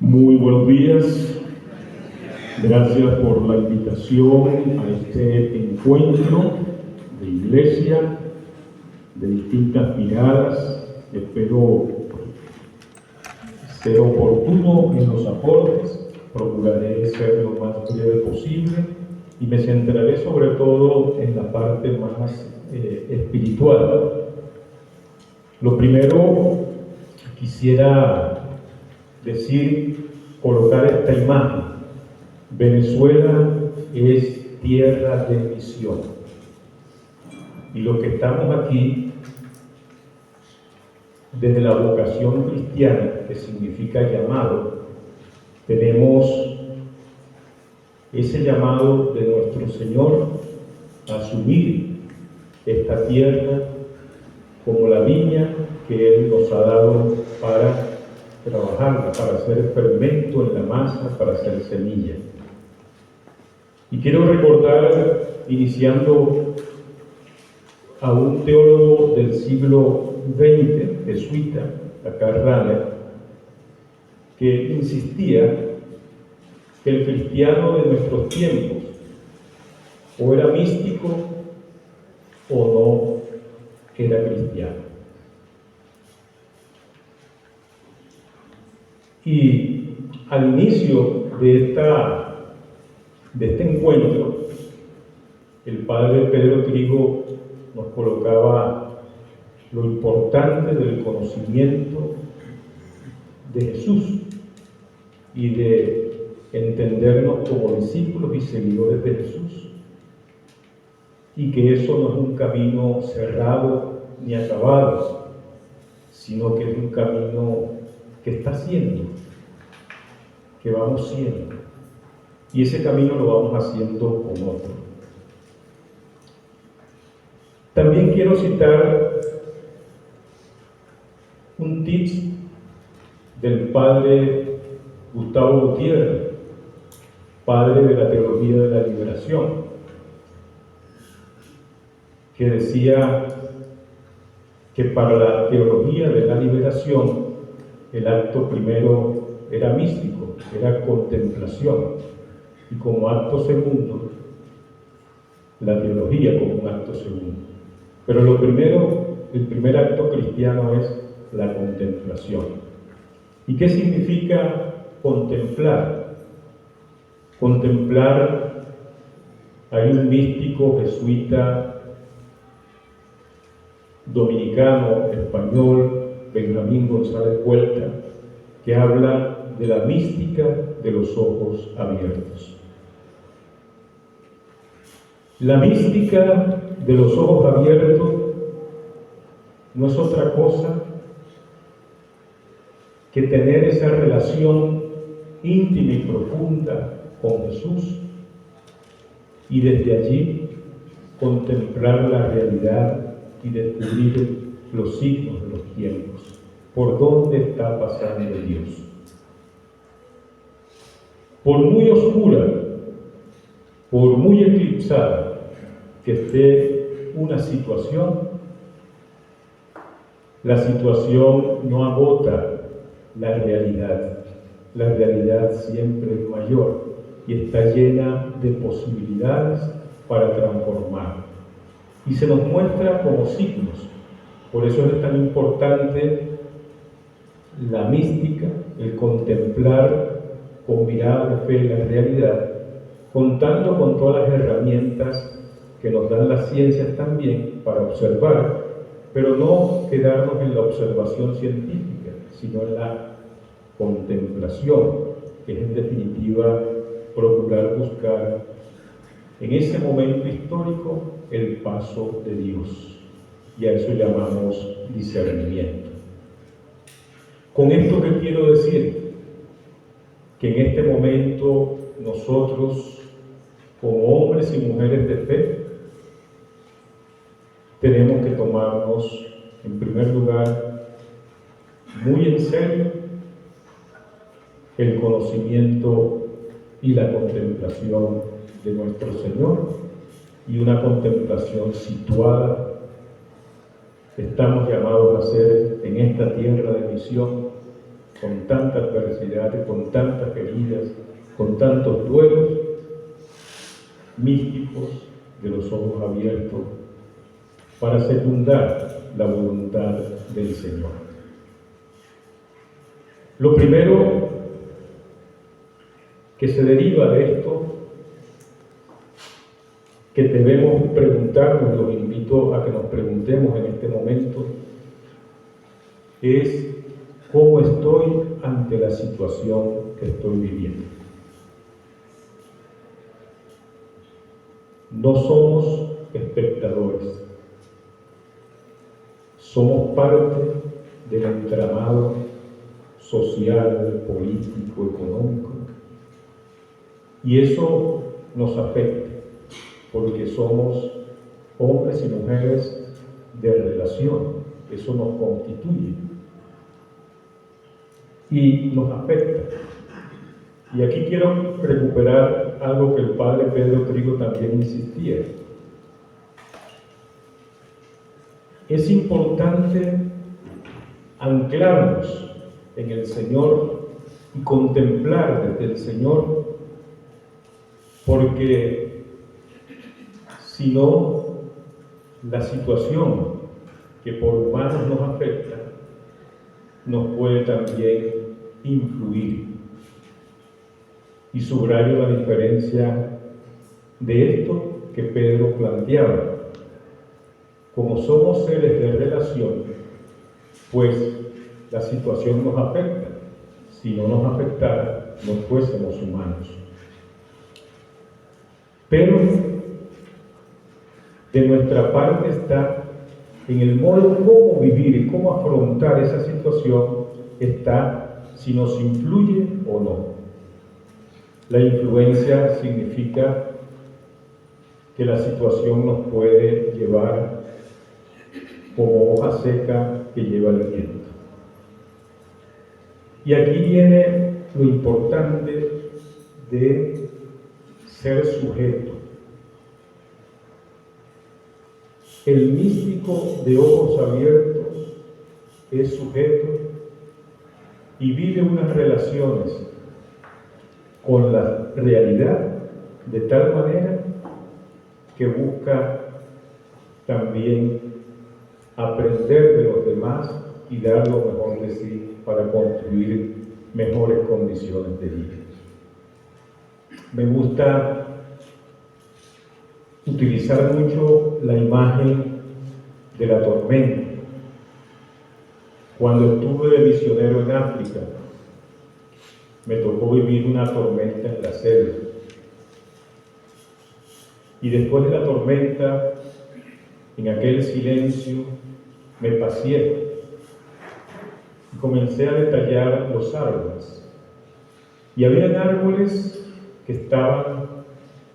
Muy buenos días. Gracias por la invitación a este encuentro de iglesia, de distintas miradas. Espero ser oportuno en los aportes, procuraré ser lo más breve posible y me centraré sobre todo en la parte más espiritual. Lo primero, quisiera colocar esta imagen. Venezuela es tierra de misión. Y los que estamos aquí, desde la vocación cristiana, que significa llamado, tenemos ese llamado de nuestro Señor a asumir esta tierra como la viña que Él nos ha dado para trabajarla, para hacer fermento en la masa, para hacer semilla. Y quiero recordar, iniciando, a un teólogo del siglo XX, jesuita, Karl Rahner, que insistía que el cristiano de nuestros tiempos o era místico o no era cristiano. Y al inicio de este encuentro, el padre Pedro Trigo nos colocaba lo importante del conocimiento de Jesús y de entendernos como discípulos y seguidores de Jesús, y que eso no es un camino cerrado ni acabado, sino que es un camino que está siendo, que vamos siendo, y ese camino lo vamos haciendo con otro. También quiero citar un tips del padre Gustavo Gutiérrez, padre de la teología de la liberación, que decía que para la teología de la liberación el acto primero era místico, era contemplación, y como acto segundo, la teología como un acto segundo. Pero el primer acto cristiano es la contemplación. ¿Y qué significa contemplar? Contemplar, hay un místico jesuita dominicano, español, Benjamín González Puerta, que habla de la mística de los ojos abiertos. La mística de los ojos abiertos no es otra cosa que tener esa relación íntima y profunda con Jesús y desde allí contemplar la realidad y descubrir los signos de los tiempos, por dónde está pasando Dios. Por muy oscura, por muy eclipsada que esté una situación, la situación no agota la realidad. La realidad siempre es mayor y está llena de posibilidades para transformar. Y se nos muestra como signos. Por eso es tan importante la mística, el contemplar con mirada de fe la realidad, contando con todas las herramientas que nos dan las ciencias también para observar, pero no quedarnos en la observación científica, sino en la contemplación, que es en definitiva procurar buscar en ese momento histórico el paso de Dios, y a eso llamamos discernimiento. Con esto, ¿qué quiero decir? Que en este momento nosotros, como hombres y mujeres de fe, tenemos que tomarnos, en primer lugar, muy en serio el conocimiento y la contemplación de nuestro Señor, y una contemplación situada. Estamos llamados a ser en esta tierra de misión con tanta adversidad, con tantas heridas, con tantos duelos místicos de los ojos abiertos para secundar la voluntad del Señor. Lo primero que se deriva de esto, que debemos preguntarnos, los invito a que nos preguntemos en este momento, es cómo estoy ante la situación que estoy viviendo. No somos espectadores, somos parte del entramado social, político, económico, y eso nos afecta porque somos hombres y mujeres de relación, eso nos constituye y nos afecta. Y aquí quiero recuperar algo que el padre Pedro Trigo también insistía. Es importante anclarnos en el Señor y contemplar desde el Señor, porque si no, la situación que por humanos nos afecta nos puede también influir. Y subrayo la diferencia de esto que Pedro planteaba. Como somos seres de relación, pues la situación nos afecta. Si no nos afectara, no fuésemos humanos. Pero de nuestra parte está en el modo cómo vivir y cómo afrontar esa situación, está si nos influye o no. La influencia significa que la situación nos puede llevar como hoja seca que lleva el viento. Y aquí viene lo importante de ser sujeto. El místico de ojos abiertos es sujeto y vive unas relaciones con la realidad de tal manera que busca también aprender de los demás y dar lo mejor de sí para construir mejores condiciones de vida. Me gusta utilizar mucho la imagen de la tormenta. Cuando estuve de misionero en África, me tocó vivir una tormenta en la selva. Y después de la tormenta, en aquel silencio, me paseé y comencé a detallar los árboles. Y había árboles que estaban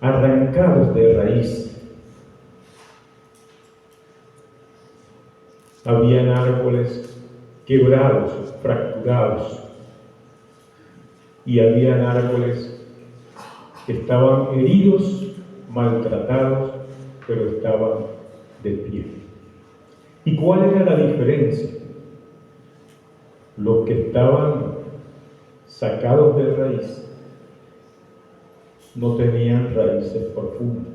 arrancados de raíz. Habían árboles quebrados, fracturados. Y habían árboles que estaban heridos, maltratados, pero estaban de pie. ¿Y cuál era la diferencia? Los que estaban sacados de raíz no tenían raíces profundas.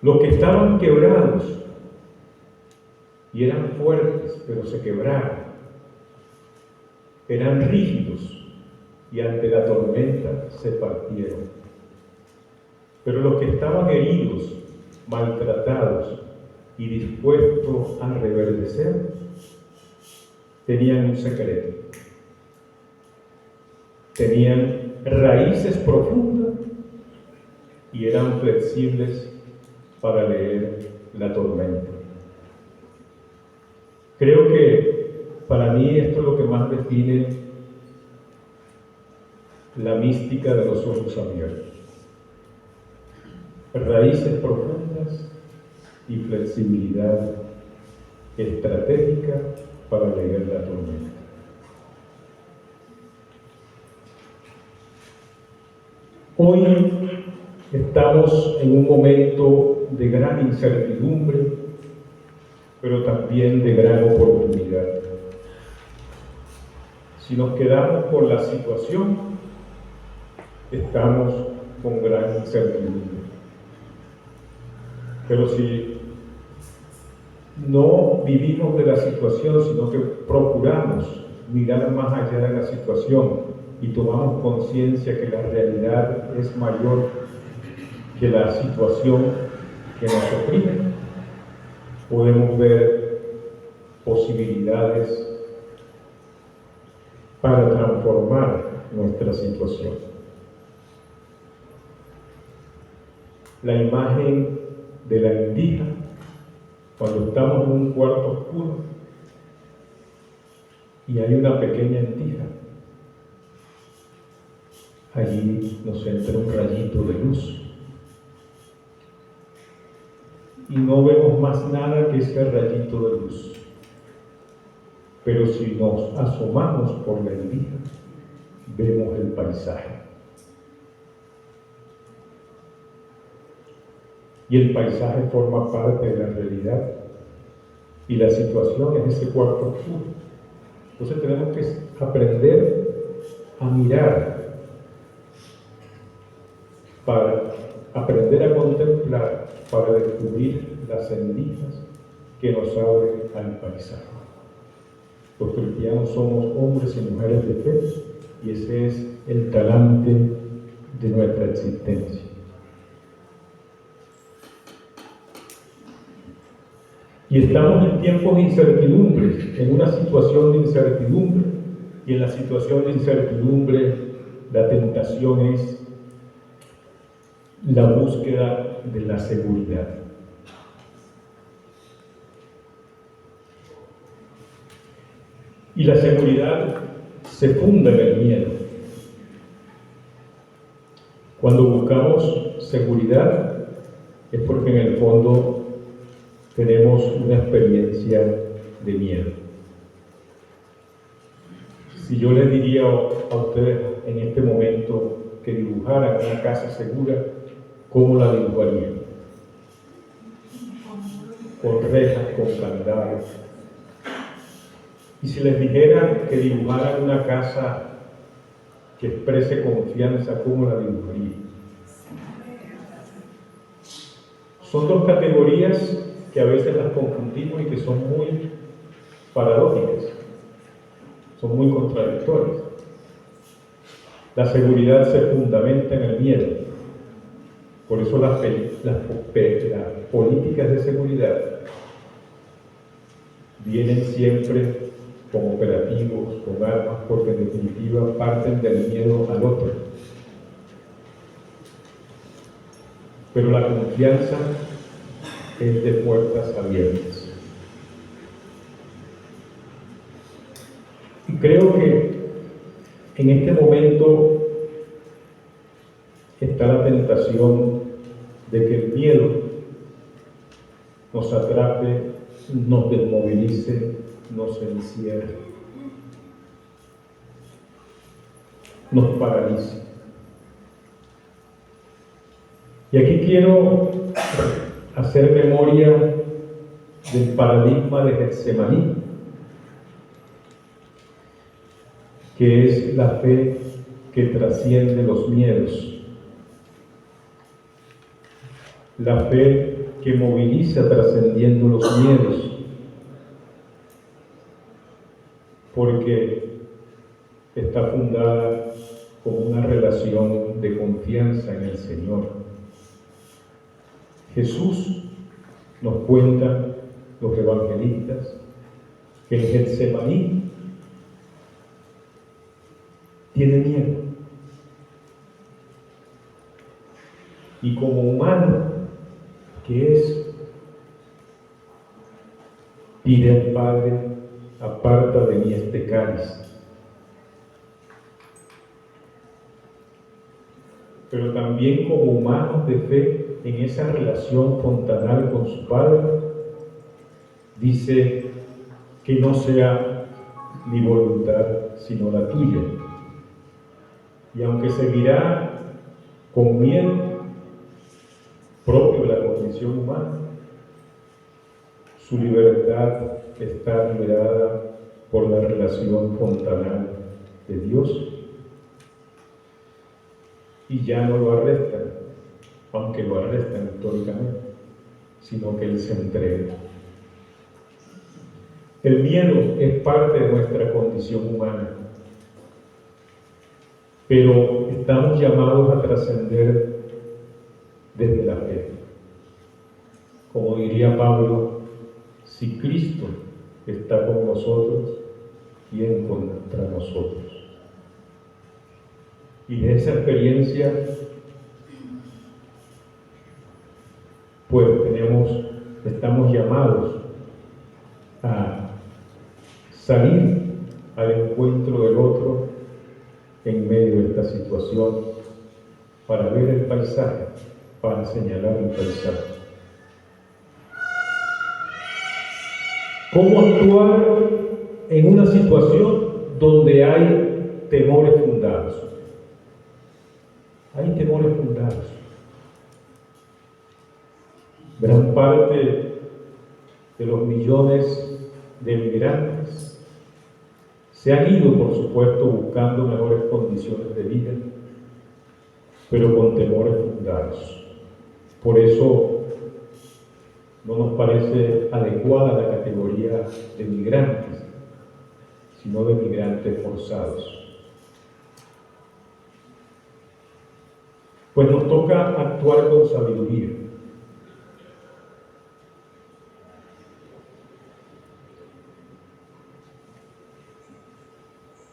Los que estaban quebrados y eran fuertes, pero se quebraron, eran rígidos y ante la tormenta se partieron. Pero los que estaban heridos, maltratados y dispuestos a reverdecer, tenían un secreto. Tenían raíces profundas y eran flexibles para leer la tormenta. Creo que para mí esto es lo que más define la mística de los ojos abiertos. Raíces profundas y flexibilidad estratégica para leer la tormenta. Hoy estamos en un momento de gran incertidumbre, pero también de gran oportunidad. Si nos quedamos con la situación, estamos con gran incertidumbre. Pero si no vivimos de la situación, sino que procuramos mirar más allá de la situación y tomamos conciencia que la realidad es mayor que la situación que nos oprime, podemos ver posibilidades para transformar nuestra situación. La imagen de la endija, cuando estamos en un cuarto oscuro y hay una pequeña endija, allí nos entra un rayito de luz y no vemos más nada que ese rayito de luz. Pero si nos asomamos por la endija, vemos el paisaje. Y el paisaje forma parte de la realidad. Y la situación es ese cuarto oscuro. Entonces tenemos que aprender a mirar, para aprender a contemplar, para descubrir las endijas que nos abren al paisaje. Los cristianos somos hombres y mujeres de fe, y ese es el talante de nuestra existencia. Y estamos en tiempos de incertidumbre, en una situación de incertidumbre, y en la situación de incertidumbre la tentación es la búsqueda de la seguridad. Y la seguridad se funda en el miedo. Cuando buscamos seguridad es porque en el fondo tenemos una experiencia de miedo. Si yo les diría a ustedes en este momento que dibujaran una casa segura, ¿cómo la dibujarían? Con rejas, con candados. Y si les dijera que dibujaran una casa que exprese confianza, ¿cómo la dibujarían? Son dos categorías que a veces las confundimos y que son muy paradójicas, son muy contradictorias. La seguridad se fundamenta en el miedo. Por eso las políticas de seguridad vienen siempre con operativos, con armas, porque en definitiva parten del miedo al otro. Pero la confianza es de puertas abiertas. Y creo que en este momento está la tentación de que el miedo nos atrape, nos desmovilice, nos encierre, nos paralice. Y aquí quiero hacer memoria del paradigma de Getsemaní, que es la fe que trasciende los miedos, la fe que moviliza trascendiendo los miedos, porque está fundada con una relación de confianza en el Señor. Jesús nos cuenta, los evangelistas, que en Getsemaní tiene miedo. Y como humano que es, pide al Padre: aparta de mí este cáliz. Pero también como humanos de fe, en esa relación fontanal con su Padre, dice: que no sea mi voluntad sino la tuya. Y aunque seguirá con miedo propio de la condición humana, su libertad está liberada por la relación fontanal de Dios y ya no lo arrestan, aunque lo arrestan históricamente, sino que Él se entrega. El miedo es parte de nuestra condición humana, pero estamos llamados a trascender desde la fe. Como diría Pablo, si Cristo está con nosotros, ¿quién contra nosotros? Y de esa experiencia, pues estamos llamados a salir al encuentro del otro en medio de esta situación para ver el paisaje, para señalar el paisaje. ¿Cómo actuar en una situación donde hay temores fundados? Hay temores fundados. Gran parte de los millones de migrantes se han ido, por supuesto, buscando mejores condiciones de vida, pero con temores fundados. Por eso no nos parece adecuada la categoría de migrantes, sino de migrantes forzados. Pues nos toca actuar con sabiduría.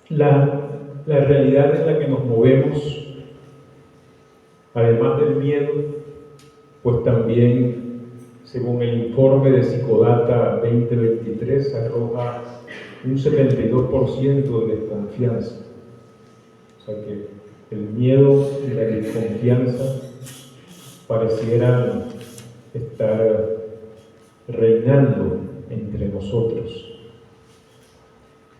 La realidad en la que nos movemos, además del miedo, pues también, según el informe de Psicodata 2023, arroja un 72% de desconfianza. O sea que el miedo y la desconfianza parecieran estar reinando entre nosotros.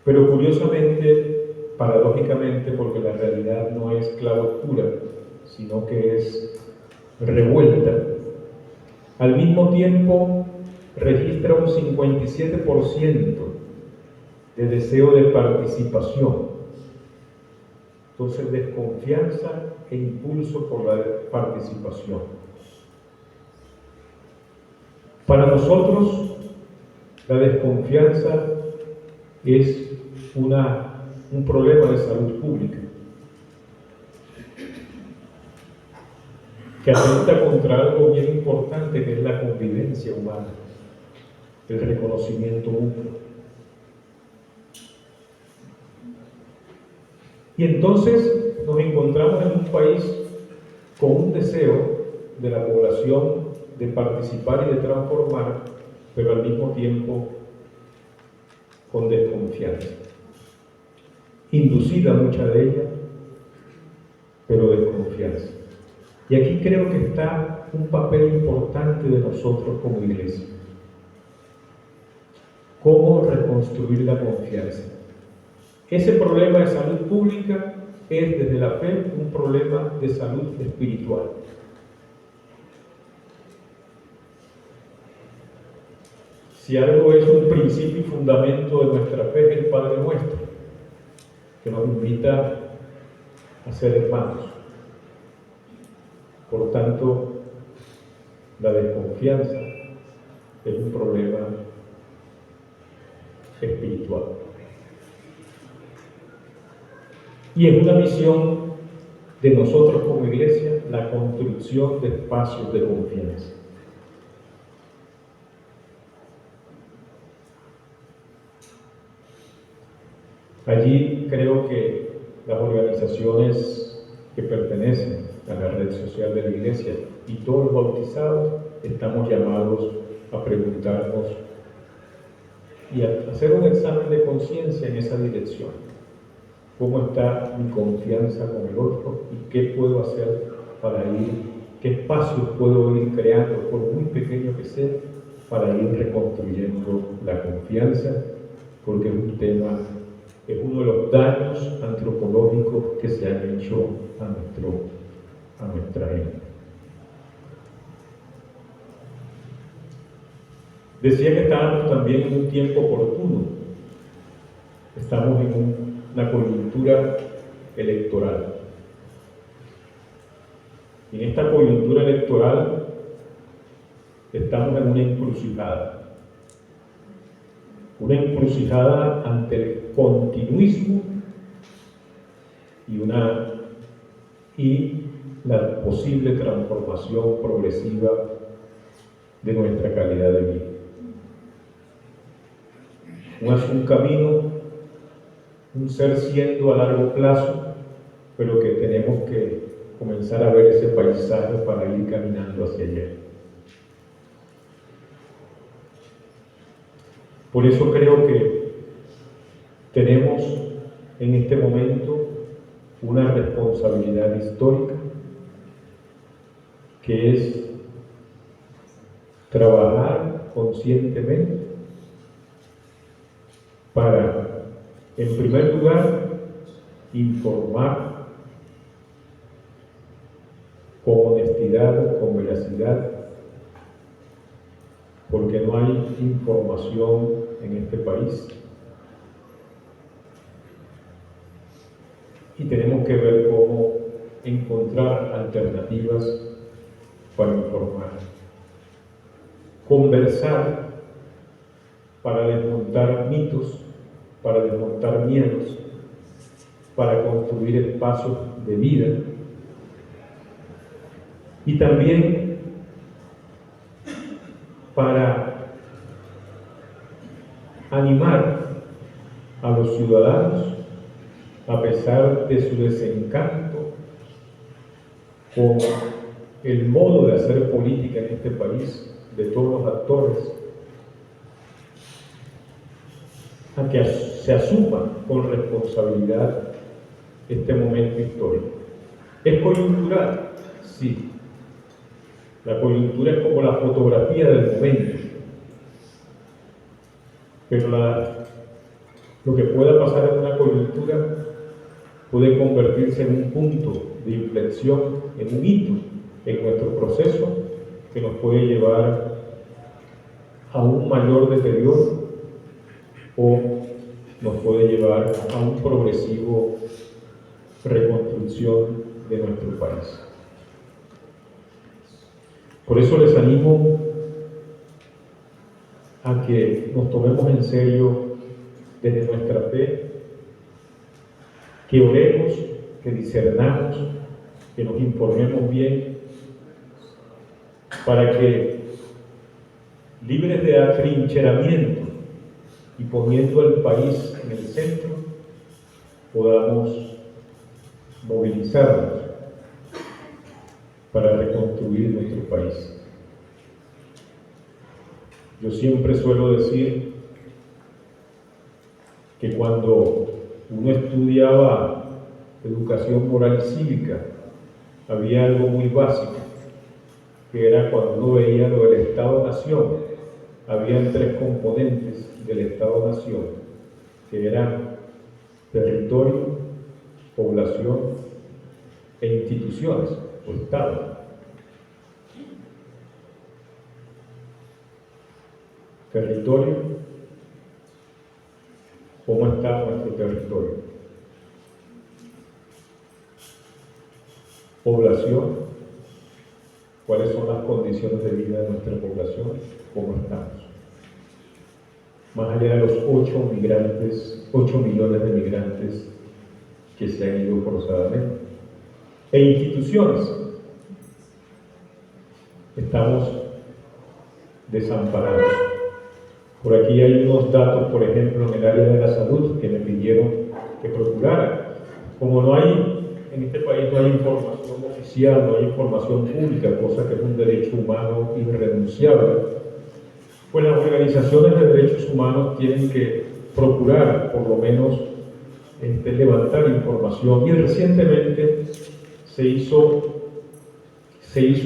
Pero curiosamente, paradójicamente, porque la realidad no es claroscura, sino que es revuelta, al mismo tiempo registra un 57% de deseo de participación. Entonces, desconfianza e impulso por la participación. Para nosotros, la desconfianza es un problema de salud pública que atenta contra algo bien importante, que es la convivencia humana, el reconocimiento mutuo. Y entonces nos encontramos en un país con un deseo de la población de participar y de transformar, pero al mismo tiempo con desconfianza. Inducida mucha de ella, pero desconfianza. Y aquí creo que está un papel importante de nosotros como iglesia. ¿Cómo reconstruir la confianza? Ese problema de salud pública es desde la fe un problema de salud espiritual. Si algo es un principio y fundamento de nuestra fe, es el Padre Nuestro, que nos invita a ser hermanos. Por tanto, la desconfianza es un problema espiritual. Y es una misión de nosotros como iglesia la construcción de espacios de confianza. Allí creo que las organizaciones que pertenecen a la red social de la iglesia y todos los bautizados estamos llamados a preguntarnos y a hacer un examen de conciencia en esa dirección. ¿Cómo está mi confianza con el otro? ¿Y qué puedo hacer qué espacios puedo ir creando, por muy pequeño que sea, para ir reconstruyendo la confianza? Porque es uno de los daños antropológicos que se han hecho a nuestra gente. Decía que estábamos también en un tiempo oportuno. Estamos en un una coyuntura electoral. En esta coyuntura electoral estamos en una encrucijada ante el continuismo y la posible transformación progresiva de nuestra calidad de vida. Un camino, un ser siendo a largo plazo, pero que tenemos que comenzar a ver ese paisaje para ir caminando hacia allá. Por eso creo que tenemos en este momento una responsabilidad histórica, que es trabajar conscientemente para, en primer lugar, informar con honestidad, con veracidad, porque no hay información en este país. Y tenemos que ver cómo encontrar alternativas para informar. Conversar para desmontar mitos, para desmontar miedos, para construir espacios de vida. Y también para animar a los ciudadanos, a pesar de su desencanto con el modo de hacer política en este país, de todos los actores, a que se asuma con responsabilidad este momento histórico. ¿Es coyuntural? Sí. La coyuntura es como la fotografía del momento, pero lo que pueda pasar en una coyuntura puede convertirse en un punto de inflexión, en un hito en nuestro proceso que nos puede llevar a un mayor deterioro o nos puede llevar a un progresivo reconstrucción de nuestro país. Por eso les animo a que nos tomemos en serio desde nuestra fe, que oremos, que discernamos, que nos informemos bien, para que, libres de atrincheramiento y poniendo al país en el centro, podamos movilizarnos para reconstruir nuestro país. Yo siempre suelo decir que cuando uno estudiaba educación moral y cívica, había algo muy básico, que era cuando uno veía lo del Estado-Nación, habían tres componentes del Estado-Nación, que eran territorio, población e instituciones, o Estado. Territorio, ¿cómo está nuestro territorio? Población, ¿cuáles son las condiciones de vida de nuestra población? ¿Cómo estamos? Más allá de los 8 millones de migrantes que se han ido forzadamente. E instituciones, estamos desamparados. Por aquí hay unos datos, por ejemplo, en el área de la salud, que me pidieron que procurara. Como no hay, en este país no hay información oficial, no hay información pública, cosa que es un derecho humano irrenunciable, pues las organizaciones de derechos humanos tienen que procurar, por lo menos, levantar información. Y recientemente se hizo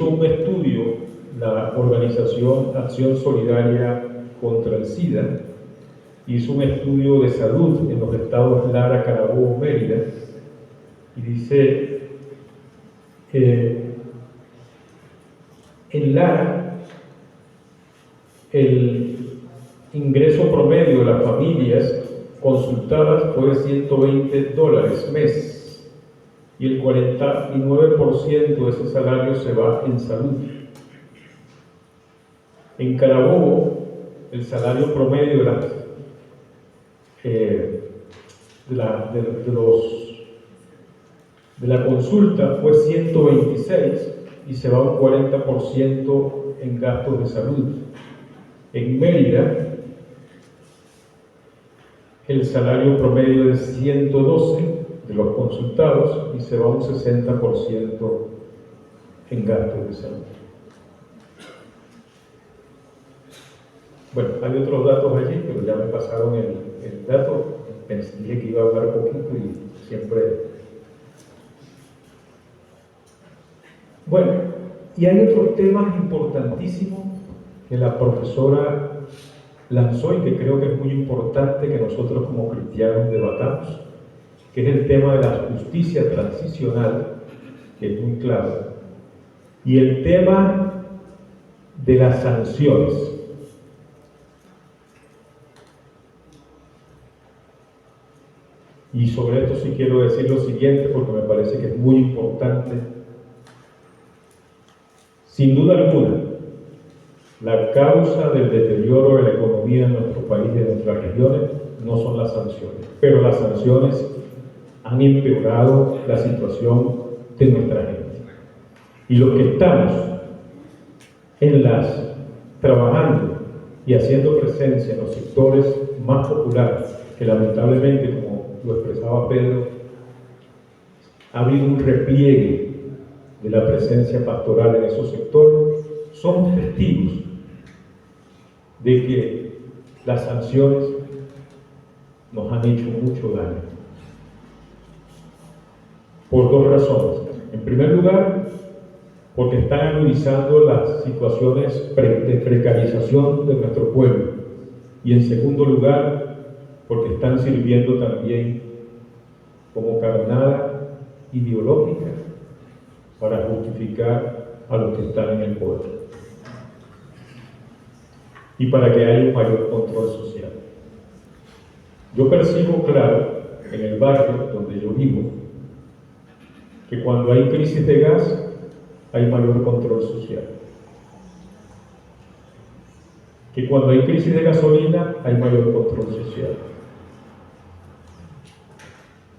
un estudio, la organización Acción Solidaria contra el SIDA hizo un estudio de salud en los estados Lara, Carabobo, Mérida, y dice que en Lara el ingreso promedio de las familias consultadas fue de $120 mes, y el 49% de ese salario se va en salud. En Carabobo, el salario promedio de la consulta fue 126 y se va un 40% en gastos de salud. En Mérida, el salario promedio es 112 de los consultados y se va un 60% en gastos de salud. Bueno, hay otros datos allí, pero ya me pasaron el dato. Dije que iba a hablar poquito y siempre... Bueno, y hay otros temas importantísimos que la profesora lanzó y que creo que es muy importante que nosotros como cristianos debatamos, que es el tema de la justicia transicional, que es muy clave, y el tema de las sanciones. Y sobre esto sí quiero decir lo siguiente, porque me parece que es muy importante. Sin duda alguna, la causa del deterioro de la economía en nuestro país y en nuestras regiones no son las sanciones, pero las sanciones han empeorado la situación de nuestra gente. Y los que estamos trabajando y haciendo presencia en los sectores más populares, que lamentablemente, como lo expresaba Pedro, ha habido un repliegue de la presencia pastoral en esos sectores, somos testigos de que las sanciones nos han hecho mucho daño. Por dos razones. En primer lugar, porque están agudizando las situaciones de precarización de nuestro pueblo. Y en segundo lugar, porque están sirviendo también como carnada ideológica para justificar a los que están en el poder y para que haya un mayor control social. Yo percibo claro en el barrio donde yo vivo que cuando hay crisis de gas hay mayor control social, que cuando hay crisis de gasolina hay mayor control social,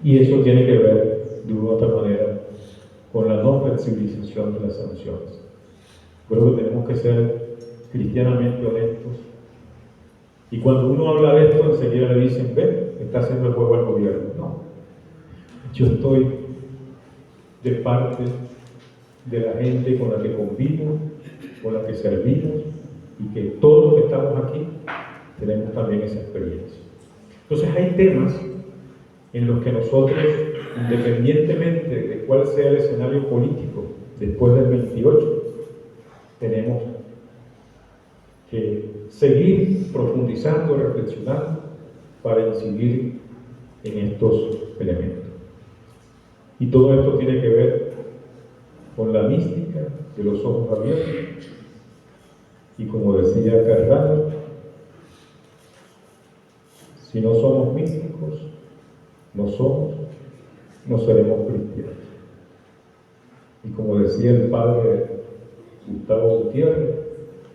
y eso tiene que ver de una u otra manera con la no flexibilización de las sanciones. Creo que tenemos que ser cristianamente honestos, y cuando uno habla de esto enseguida le dicen: ve, está haciendo el juego al gobierno. No, yo estoy de parte de la gente con la que convivo, con la que servimos, y que todos los que estamos aquí tenemos también esa experiencia. Entonces hay temas en los que nosotros, independientemente de cuál sea el escenario político después del 28, tenemos que seguir profundizando, reflexionando para incidir en estos elementos. Y todo esto tiene que ver con la mística de los ojos abiertos, y como decía Carrano, si no somos místicos, no seremos cristianos. Y como decía el padre Gustavo Gutiérrez,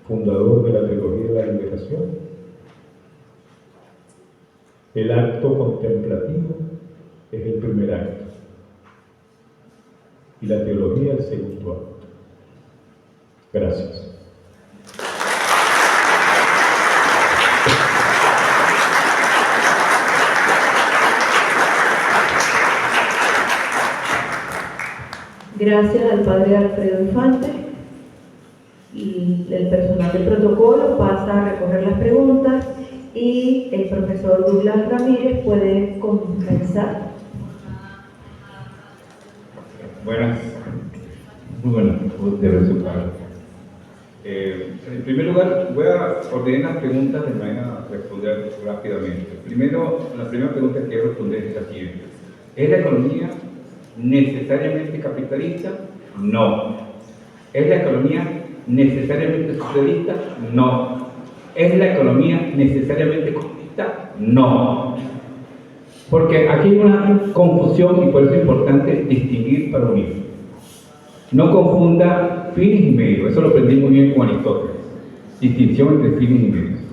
fundador de la teología de la liberación, el acto contemplativo es el primer acto y la teología el segundo acto. Gracias. Gracias al padre Alfredo Infante, y el personal del protocolo pasa a recoger las preguntas y el profesor Douglas Ramírez puede comenzar. Buenas, muy buenas, de su parte. En primer lugar, voy a ordenar las preguntas de manera a responder rápidamente. Primero, la primera pregunta que quiero responder es la siguiente: ¿es la economía necesariamente capitalista? No. ¿Es la economía necesariamente socialista? No. ¿Es la economía necesariamente comunista? No. Porque aquí hay una confusión y por eso es importante distinguir para unir. No confunda fines y medios, eso lo aprendí muy bien con Aristóteles. Distinción entre fines y medios.